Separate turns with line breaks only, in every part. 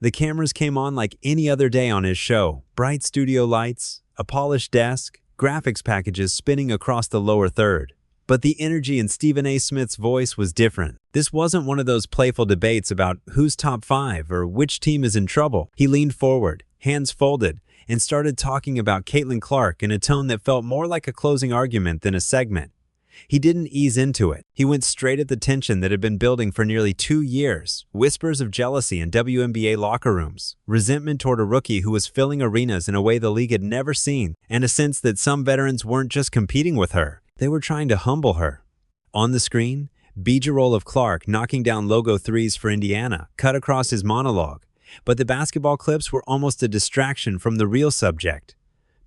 The cameras came on like any other day on his show. Bright studio lights, a polished desk, graphics packages spinning across the lower third. But the energy in Stephen A. Smith's voice was different. This wasn't one of those playful debates about who's top 5 or which team is in trouble. He leaned forward, hands folded, and started talking about Caitlin Clark in a tone that felt more like a closing argument than a segment. He didn't ease into it. He went straight at the tension that had been building for nearly 2 years. Whispers of jealousy in WNBA locker rooms, resentment toward a rookie who was filling arenas in a way the league had never seen, and a sense that some veterans weren't just competing with her, they were trying to humble her. On the screen, B-roll of Clark knocking down logo threes for Indiana cut across his monologue, but the basketball clips were almost a distraction from the real subject: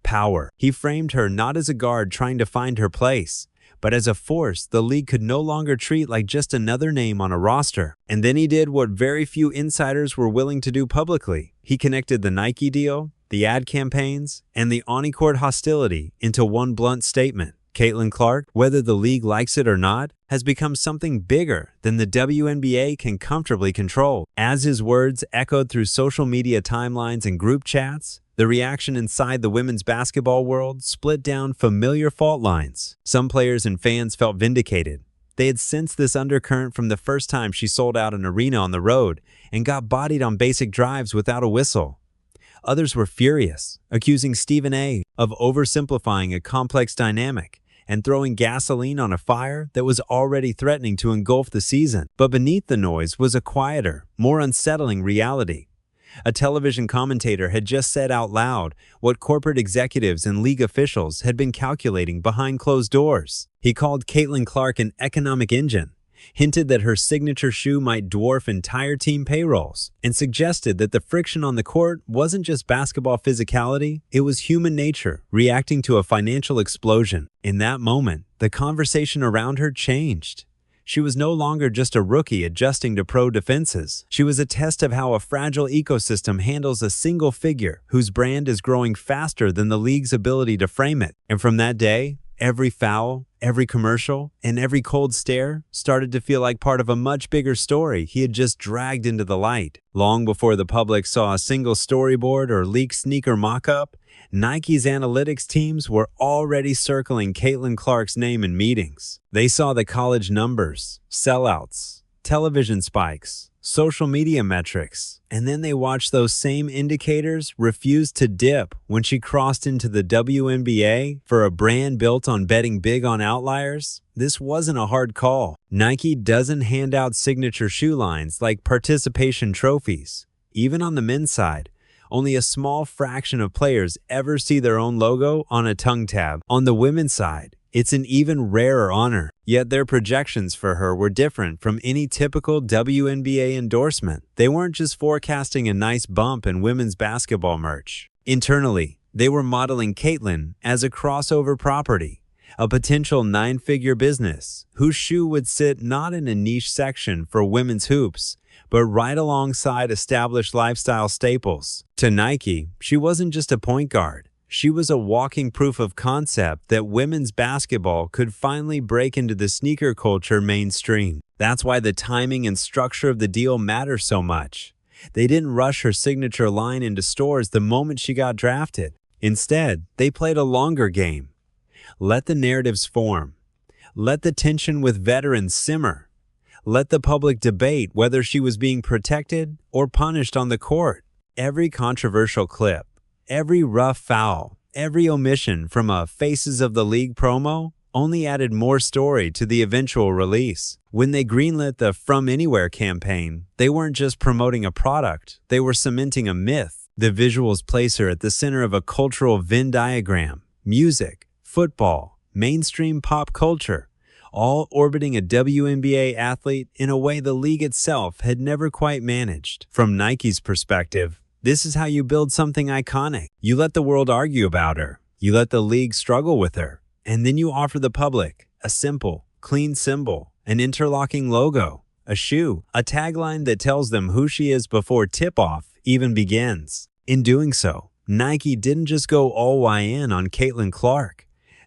power. He framed her not as a guard trying to find her place, but as a force the league could no longer treat like just another name on a roster. And then he did what very few insiders were willing to do publicly. He connected the Nike deal, the ad campaigns, and the on-court hostility into one blunt statement. Caitlin Clark, whether the league likes it or not, has become something bigger than the WNBA can comfortably control. As his words echoed through social media timelines and group chats, the reaction inside the women's basketball world split down familiar fault lines. Some players and fans felt vindicated. They had sensed this undercurrent from the first time she sold out an arena on the road and got bodied on basic drives without a whistle. Others were furious, accusing Stephen A. of oversimplifying a complex dynamic and throwing gasoline on a fire that was already threatening to engulf the season. But beneath the noise was a quieter, more unsettling reality. A television commentator had just said out loud what corporate executives and league officials had been calculating behind closed doors. He called Caitlin Clark an economic engine, hinted that her signature shoe might dwarf entire team payrolls, and suggested that the friction on the court wasn't just basketball physicality, it was human nature reacting to a financial explosion. In that moment, the conversation around her changed. She was no longer just a rookie adjusting to pro defenses. She was a test of how a fragile ecosystem handles a single figure whose brand is growing faster than the league's ability to frame it. And from that day, every foul, every commercial, and every cold stare started to feel like part of a much bigger story he had just dragged into the light. Long before the public saw a single storyboard or leaked sneaker mock-up, Nike's analytics teams were already circling Caitlin Clark's name in meetings. They saw the college numbers, sellouts, television spikes, social media metrics, and then they watched those same indicators refuse to dip when she crossed into the WNBA for a brand built on betting big on outliers. This wasn't a hard call. Nike doesn't hand out signature shoe lines like participation trophies. Even on the men's side, only a small fraction of players ever see their own logo on a tongue tab. On the women's side, it's an even rarer honor. Yet their projections for her were different from any typical WNBA endorsement. They weren't just forecasting a nice bump in women's basketball merch. Internally, they were modeling Caitlin as a crossover property, a potential 9-figure business whose shoe would sit not in a niche section for women's hoops, but right alongside established lifestyle staples. To Nike, she wasn't just a point guard. She was a walking proof of concept that women's basketball could finally break into the sneaker culture mainstream. That's why the timing and structure of the deal matter so much. They didn't rush her signature line into stores the moment she got drafted. Instead, they played a longer game. Let the narratives form. Let the tension with veterans simmer. Let the public debate whether she was being protected or punished on the court. Every controversial clip, every rough foul, every omission from a Faces of the League promo only added more story to the eventual release. When they greenlit the From Anywhere campaign, they weren't just promoting a product, they were cementing a myth. The visuals place her at the center of a cultural Venn diagram: music, football, mainstream pop culture, all orbiting a WNBA athlete in a way the league itself had never quite managed. From Nike's perspective, this is how you build something iconic. You let the world argue about her, you let the league struggle with her, and then you offer the public a simple, clean symbol, an interlocking logo, a shoe, a tagline that tells them who she is before tip-off even begins. In doing so, Nike didn't just go all in on Caitlin Clark.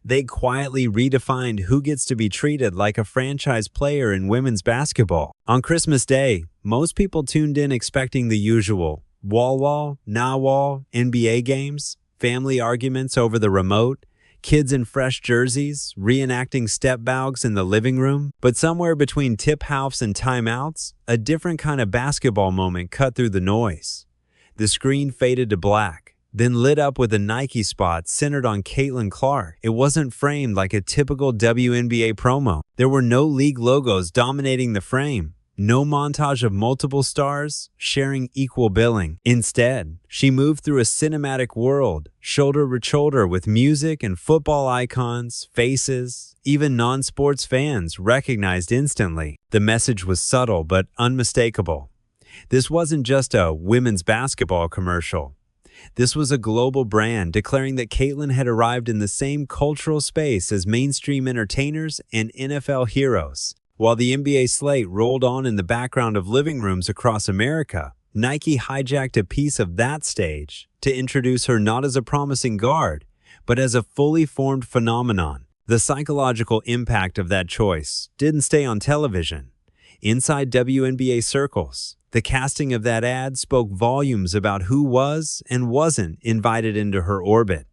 They quietly redefined who gets to be treated like a franchise player in women's basketball. On Christmas Day, most people tuned in expecting the usual: Wall, nah wall, NBA games, family arguments over the remote, kids in fresh jerseys, reenacting step bougs in the living room. But somewhere between tip-offs and timeouts, a different kind of basketball moment cut through the noise. The screen faded to black, then lit up with a Nike spot centered on Caitlin Clark. It wasn't framed like a typical WNBA promo. There were no league logos dominating the frame. No montage of multiple stars sharing equal billing. Instead, she moved through a cinematic world, shoulder to shoulder with music and football icons, faces, even non-sports fans recognized instantly. The message was subtle but unmistakable. This wasn't just a women's basketball commercial. This was a global brand declaring that Caitlin had arrived in the same cultural space as mainstream entertainers and NFL heroes. While the NBA slate rolled on in the background of living rooms across America, Nike hijacked a piece of that stage to introduce her not as a promising guard, but as a fully formed phenomenon. The psychological impact of that choice didn't stay on television. Inside WNBA circles, the casting of that ad spoke volumes about who was and wasn't invited into her orbit.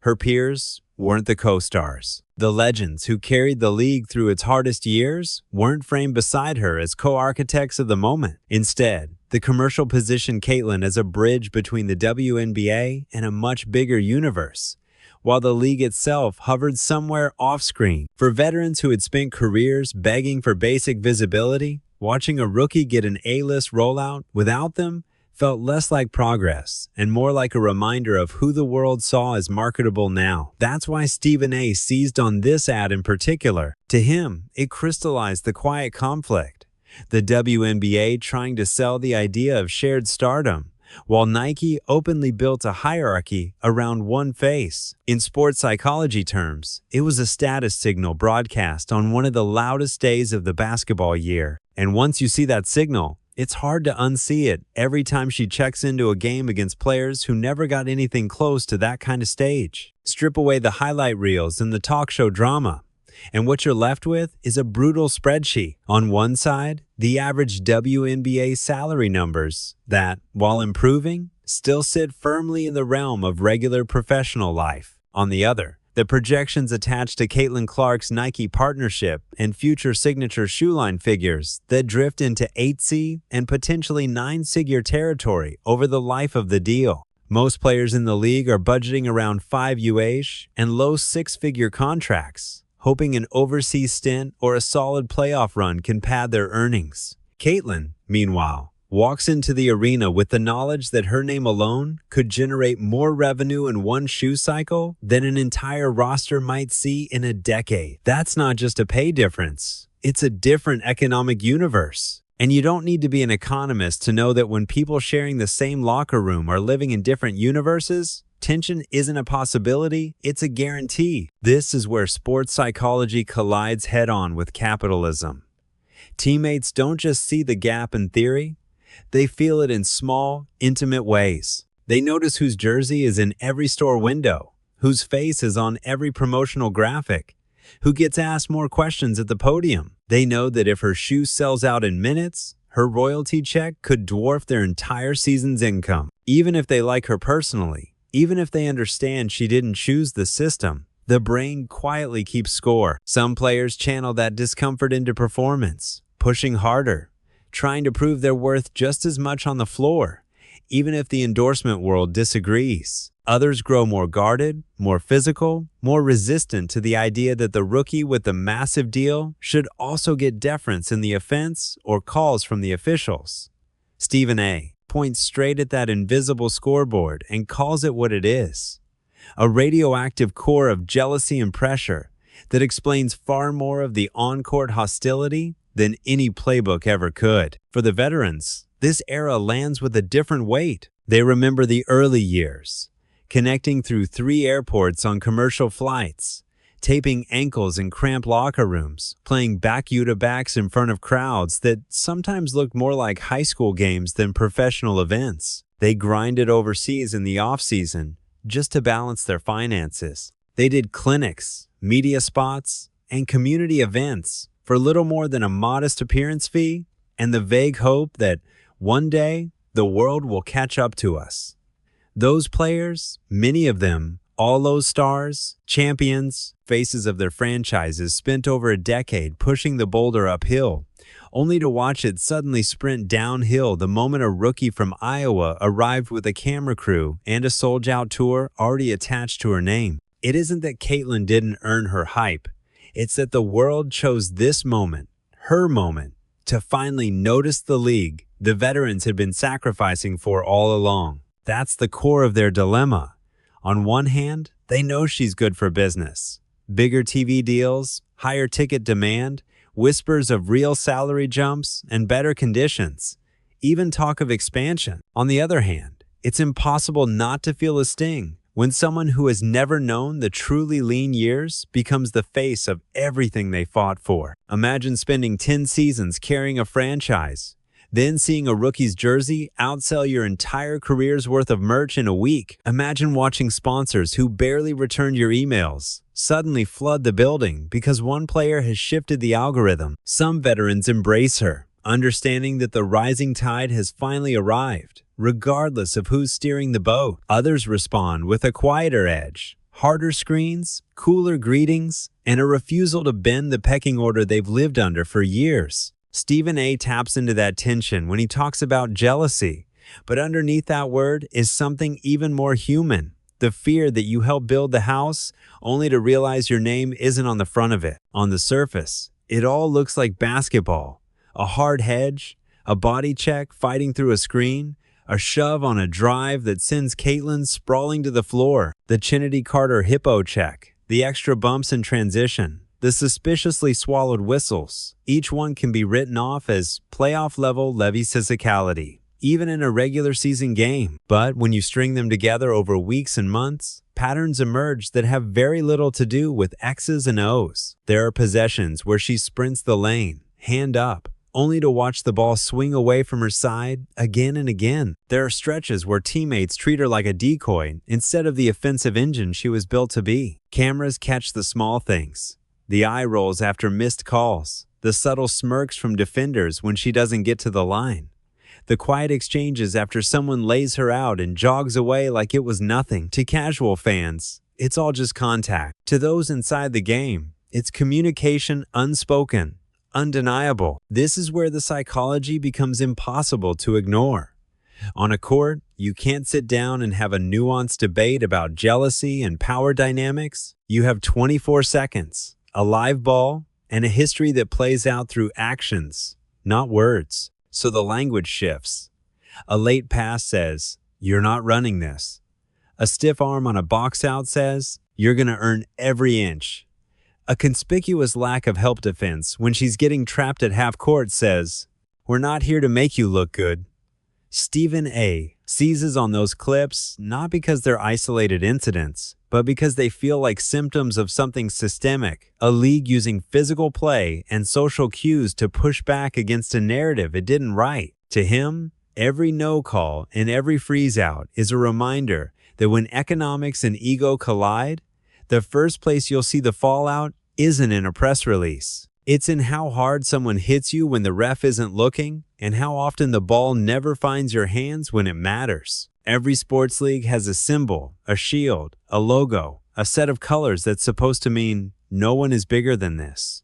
Her peers weren't the co-stars. The legends who carried the league through its hardest years weren't framed beside her as co-architects of the moment. Instead, the commercial positioned Caitlin as a bridge between the WNBA and a much bigger universe, while the league itself hovered somewhere off-screen. For veterans who had spent careers begging for basic visibility, watching a rookie get an A-list rollout without them felt less like progress and more like a reminder of who the world saw as marketable now. That's why Stephen A. seized on this ad in particular. To him, it crystallized the quiet conflict. The WNBA trying to sell the idea of shared stardom, while Nike openly built a hierarchy around one face. In sports psychology terms, it was a status signal broadcast on one of the loudest days of the basketball year. And once you see that signal, it's hard to unsee it every time she checks into a game against players who never got anything close to that kind of stage. Strip away the highlight reels and the talk show drama, and what you're left with is a brutal spreadsheet. On one side, the average WNBA salary numbers that, while improving, still sit firmly in the realm of regular professional life. On the other, the projections attached to Caitlin Clark's Nike partnership and future signature shoe line figures that drift into 8C and potentially 9-figure territory over the life of the deal. Most players in the league are budgeting around 5 UH and low 6-figure contracts, hoping an overseas stint or a solid playoff run can pad their earnings. Caitlin, meanwhile, walks into the arena with the knowledge that her name alone could generate more revenue in one shoe cycle than an entire roster might see in a decade. That's not just a pay difference. It's a different economic universe. And you don't need to be an economist to know that when people sharing the same locker room are living in different universes, tension isn't a possibility, it's a guarantee. This is where sports psychology collides head-on with capitalism. Teammates don't just see the gap in theory, they feel it in small, intimate ways. They notice whose jersey is in every store window, whose face is on every promotional graphic, who gets asked more questions at the podium. They know that if her shoe sells out in minutes, her royalty check could dwarf their entire season's income. Even if they like her personally, even if they understand she didn't choose the system, the brain quietly keeps score. Some players channel that discomfort into performance, pushing harder, trying to prove their worth just as much on the floor, even if the endorsement world disagrees. Others grow more guarded, more physical, more resistant to the idea that the rookie with the massive deal should also get deference in the offense or calls from the officials. Stephen A. points straight at that invisible scoreboard and calls it what it is: a radioactive core of jealousy and pressure that explains far more of the on-court hostility than any playbook ever could. For the veterans, this era lands with a different weight. They remember the early years, connecting through 3 airports on commercial flights, taping ankles in cramped locker rooms, playing back-to-backs in front of crowds that sometimes looked more like high school games than professional events. They grinded overseas in the off-season just to balance their finances. They did clinics, media spots, and community events for little more than a modest appearance fee and the vague hope that one day the world will catch up to us. Those players, many of them, all those stars, champions, faces of their franchises spent over a decade pushing the boulder uphill, only to watch it suddenly sprint downhill the moment a rookie from Iowa arrived with a camera crew and a sold-out tour already attached to her name. It isn't that Caitlyn didn't earn her hype. It's that the world chose this moment, her moment, to finally notice the league the veterans had been sacrificing for all along. That's the core of their dilemma. On one hand, they know she's good for business. Bigger TV deals, higher ticket demand, whispers of real salary jumps, and better conditions. Even talk of expansion. On the other hand, it's impossible not to feel a sting when someone who has never known the truly lean years becomes the face of everything they fought for. Imagine spending 10 seasons carrying a franchise, then seeing a rookie's jersey outsell your entire career's worth of merch in a week. Imagine watching sponsors who barely returned your emails suddenly flood the building because one player has shifted the algorithm. Some veterans embrace her, understanding that the rising tide has finally arrived, regardless of who's steering the boat. Others respond with a quieter edge, harder screens, cooler greetings, and a refusal to bend the pecking order they've lived under for years. Stephen A. taps into that tension when he talks about jealousy, but underneath that word is something even more human. The fear that you helped build the house only to realize your name isn't on the front of it. On the surface, it all looks like basketball. A hard hedge, a body check fighting through a screen, a shove on a drive that sends Caitlyn sprawling to the floor, the Chinity Carter hippo check, the extra bumps in transition, the suspiciously swallowed whistles. Each one can be written off as playoff-level Levy physicality, even in a regular season game. But when you string them together over weeks and months, patterns emerge that have very little to do with X's and O's. There are possessions where she sprints the lane, hand up, only to watch the ball swing away from her side again and again. There are stretches where teammates treat her like a decoy instead of the offensive engine she was built to be. Cameras catch the small things, the eye rolls after missed calls, the subtle smirks from defenders when she doesn't get to the line, the quiet exchanges after someone lays her out and jogs away like it was nothing. To casual fans, it's all just contact. To those inside the game, it's communication unspoken, undeniable. This is where the psychology becomes impossible to ignore. On a court, you can't sit down and have a nuanced debate about jealousy and power dynamics. You have 24 seconds, a live ball, and a history that plays out through actions, not words. So the language shifts. A late pass says, "You're not running this." A stiff arm on a box out says, "You're going to earn every inch." A conspicuous lack of help defense when she's getting trapped at half court says, "We're not here to make you look good." Stephen A. seizes on those clips not because they're isolated incidents, but because they feel like symptoms of something systemic, a league using physical play and social cues to push back against a narrative it didn't write. To him, every no call and every freeze out is a reminder that when economics and ego collide, the first place you'll see the fallout isn't in a press release. It's in how hard someone hits you when the ref isn't looking, and how often the ball never finds your hands when it matters. Every sports league has a symbol, a shield, a logo, a set of colors that's supposed to mean no one is bigger than this.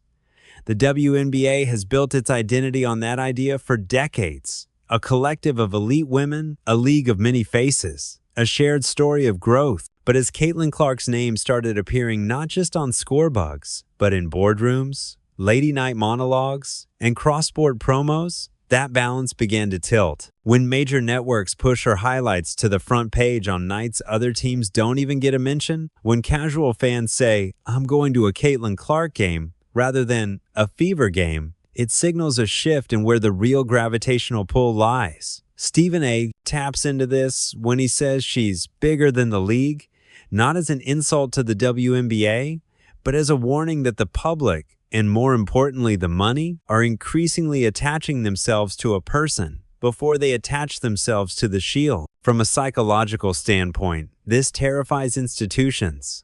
The WNBA has built its identity on that idea for decades. A collective of elite women, a league of many faces, a shared story of growth. But as Caitlyn Clark's name started appearing not just on scorebugs, but in boardrooms, lady-night monologues, and cross-sport promos, that balance began to tilt. When major networks push her highlights to the front page on nights other teams don't even get a mention, when casual fans say, "I'm going to a Caitlyn Clark game," rather than a Fever game, it signals a shift in where the real gravitational pull lies. Stephen A. taps into this when he says she's bigger than the league, not as an insult to the WNBA, but as a warning that the public, and more importantly the money, are increasingly attaching themselves to a person before they attach themselves to the shield. From a psychological standpoint, this terrifies institutions.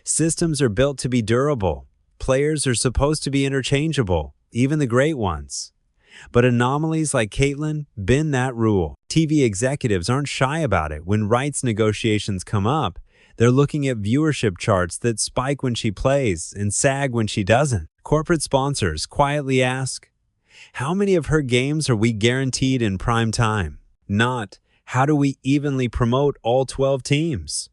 Systems are built to be durable. Players are supposed to be interchangeable, even the great ones. But anomalies like Caitlyn bend that rule. TV executives aren't shy about it. When rights negotiations come up, they're looking at viewership charts that spike when she plays and sag when she doesn't. Corporate sponsors quietly ask, how many of her games are we guaranteed in prime time? Not, how do we evenly promote all 12 teams?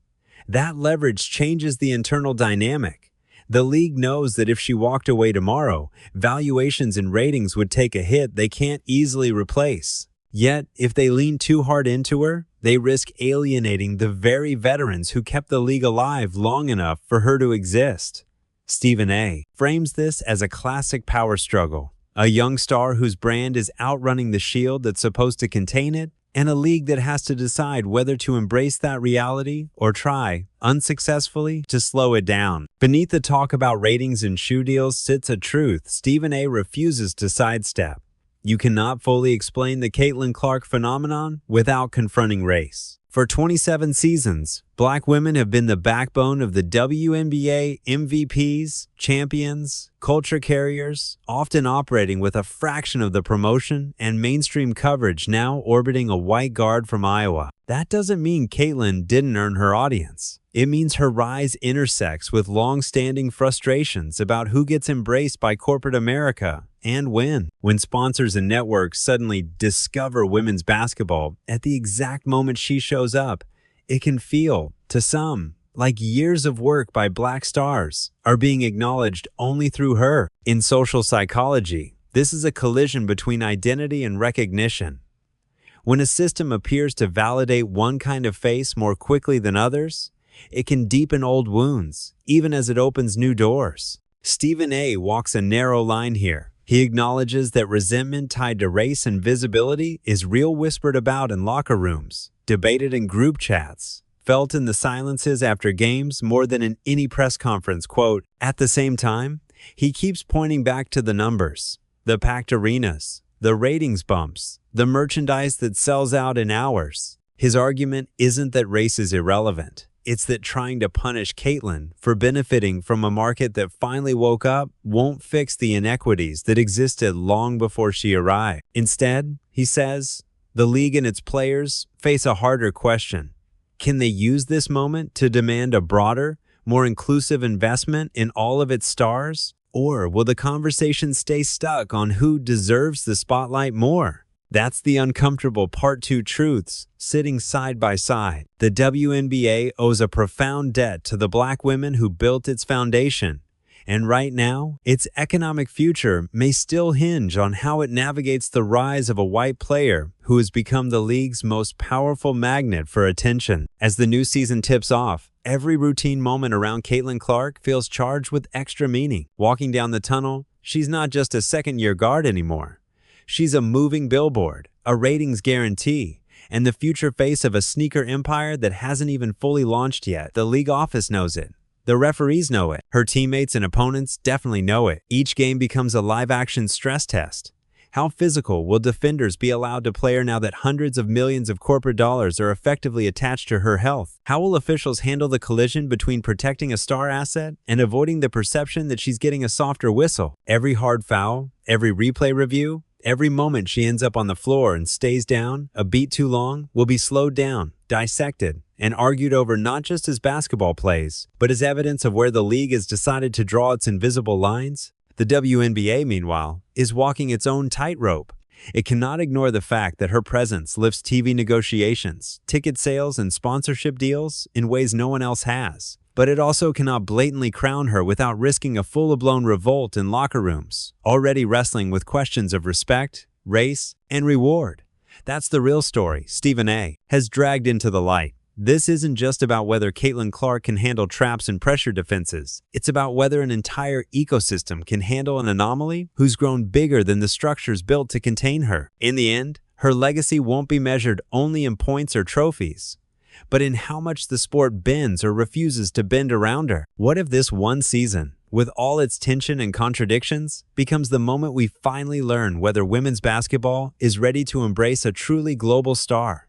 That leverage changes the internal dynamic. The league knows that if she walked away tomorrow, valuations and ratings would take a hit they can't easily replace. Yet, if they lean too hard into her, they risk alienating the very veterans who kept the league alive long enough for her to exist. Stephen A. frames this as a classic power struggle. A young star whose brand is outrunning the shield that's supposed to contain it, and a league that has to decide whether to embrace that reality or try, unsuccessfully, to slow it down. Beneath the talk about ratings and shoe deals sits a truth Stephen A. refuses to sidestep. You cannot fully explain the Caitlyn Clark phenomenon without confronting race. For 27 seasons, Black women have been the backbone of the WNBA MVPs, champions, culture carriers, often operating with a fraction of the promotion and mainstream coverage now orbiting a white guard from Iowa. That doesn't mean Caitlyn didn't earn her audience. It means her rise intersects with long-standing frustrations about who gets embraced by corporate America and when. When sponsors and networks suddenly discover women's basketball at the exact moment she shows up, it can feel, to some, like years of work by Black stars are being acknowledged only through her. In social psychology, this is a collision between identity and recognition. When a system appears to validate one kind of face more quickly than others, it can deepen old wounds, even as it opens new doors. Stephen A. walks a narrow line here. He acknowledges that resentment tied to race and visibility is real, whispered about in locker rooms, debated in group chats, felt in the silences after games more than in any press conference. Quote, at the same time, he keeps pointing back to the numbers, the packed arenas, the ratings bumps, the merchandise that sells out in hours. His argument isn't that race is irrelevant. It's that trying to punish Caitlyn for benefiting from a market that finally woke up won't fix the inequities that existed long before she arrived. Instead, he says, the league and its players face a harder question. Can they use this moment to demand a broader, more inclusive investment in all of its stars? Or will the conversation stay stuck on who deserves the spotlight more? That's the uncomfortable Part 2 truths sitting side by side. The WNBA owes a profound debt to the Black women who built its foundation. And right now, its economic future may still hinge on how it navigates the rise of a white player who has become the league's most powerful magnet for attention. As the new season tips off, every routine moment around Caitlyn Clark feels charged with extra meaning. Walking down the tunnel, she's not just a second-year guard anymore. She's a moving billboard, a ratings guarantee, and the future face of a sneaker empire that hasn't even fully launched yet. The league office knows it. The referees know it. Her teammates and opponents definitely know it. Each game becomes a live-action stress test. How physical will defenders be allowed to play her now that hundreds of millions of corporate dollars are effectively attached to her health? How will officials handle the collision between protecting a star asset and avoiding the perception that she's getting a softer whistle? Every hard foul, every replay review, every moment she ends up on the floor and stays down a beat too long will be slowed down, dissected, and argued over not just as basketball plays, but as evidence of where the league has decided to draw its invisible lines. The WNBA, meanwhile, is walking its own tightrope. It cannot ignore the fact that her presence lifts TV negotiations, ticket sales, and sponsorship deals in ways no one else has. But it also cannot blatantly crown her without risking a full-blown revolt in locker rooms, already wrestling with questions of respect, race, and reward. That's the real story Stephen A. has dragged into the light. This isn't just about whether Caitlyn Clark can handle traps and pressure defenses. It's about whether an entire ecosystem can handle an anomaly who's grown bigger than the structures built to contain her. In the end, her legacy won't be measured only in points or trophies, but in how much the sport bends or refuses to bend around her. What if this one season, with all its tension and contradictions, becomes the moment we finally learn whether women's basketball is ready to embrace a truly global star,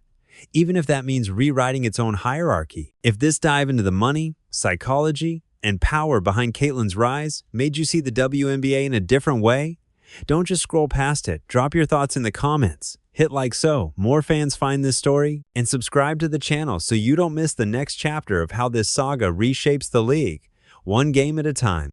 even if that means rewriting its own hierarchy? If this dive into the money, psychology, and power behind Caitlyn's rise made you see the WNBA in a different way, Don't just scroll past it, drop your thoughts in the comments. Hit like so more fans find this story, and subscribe to the channel so you don't miss the next chapter of how this saga reshapes the league, one game at a time.